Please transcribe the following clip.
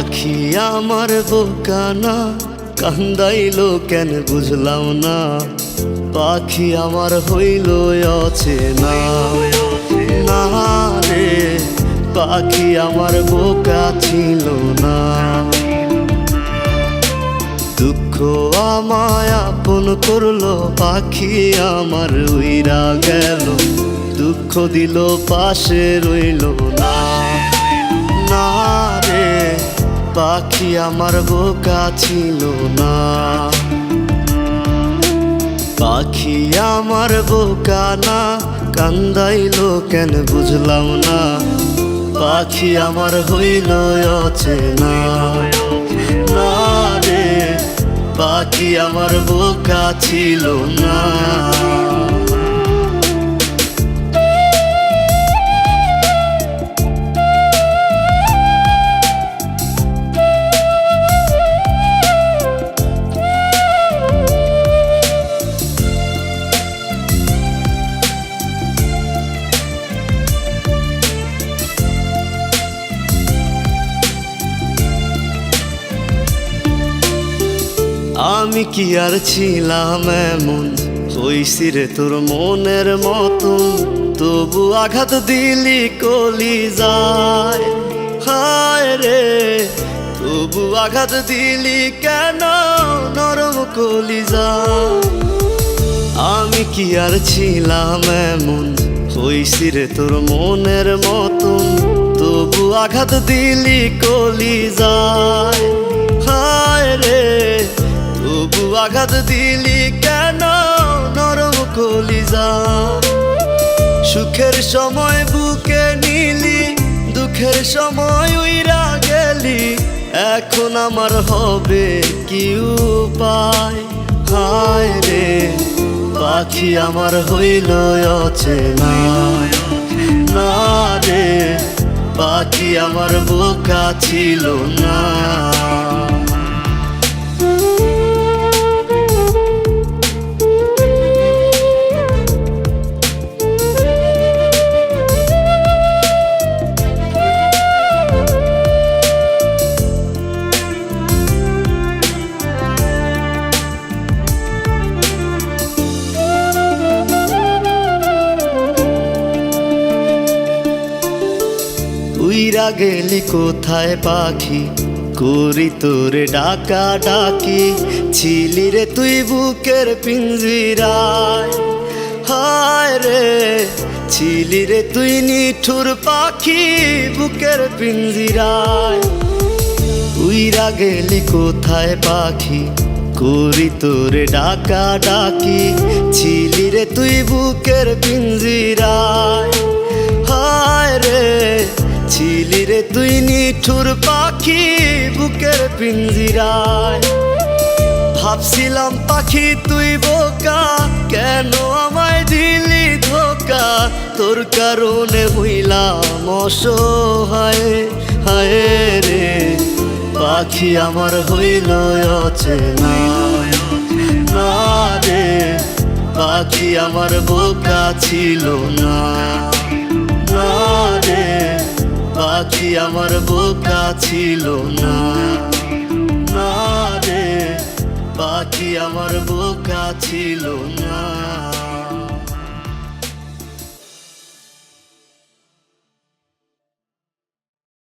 পাখি আমার বোকা না, কান্দাইলো কেন বুঝলাম না। পাখি আমার হইল অচেনা না রে, পাখি আমার বোকা ছিল না। দুঃখ আমায় আপন করলো, পাখি আমার উইরা গেল। দুঃখ দিল পাশে রইল না, না রে পাখি আমার বোকা ছিল না। পাখি আমার বোকা না, কান্দাইলো কেন বুঝলাম না। পাখি আমার হইল অচেনা না রে, পাখি আমার বোকা ছিল না। আমি কি আর ছিলাম এমন, হইছি রে তোর মনের মতন। তবু আঘাত দিলি কলিজায়, হায় রে তবু আঘাত দিলি কেন নরম কলিজায়। আমি কি আর ছিলাম এমন, হইছি রে তোর মনের মতন। তবু আঘাত দিলি কলিজায়, হায় রে তবু আঘাত দিলি কেন নরম কলিজায়। সুখের সময় বুকে নিলি, দুঃখের সময় উইরা গেলি। এখন আমার হবে কি উপায়, হায় রে পাখি আমার হইল অচেনা না রে, পাখি আমার বোকা ছিল না। উইরা গেলি কোথায় পাখি, করি তোরে ডাকা ডাকি। ছিলি রে তুই বুকের পিঞ্জিরায়, হায় রে ছিলি রে তুই নিঠুর পাখি বুকের পিঞ্জিরায়। উইরা গেলি কোথায় পাখি, করি তোরে ডাকা ডাকি। ছিলি রে তুই বুকের পিঞ্জিরায়, হায় রে ছিলি রে তুই নিঠুর পাখি বুকের পিঞ্জিরায়। ভাবছিলাম পাখি তুই বোকা, কেন আমায় দিলি ধোকা। তোর কারণে হইলাম অসহায়, হায় রে পাখি আমার হইল অচেনা না রে, পাখি আমার বোকা ছিল না, না রে পাখি আমার বোকা ছিল না, না রে পাখি আমার বোকা ছিল না।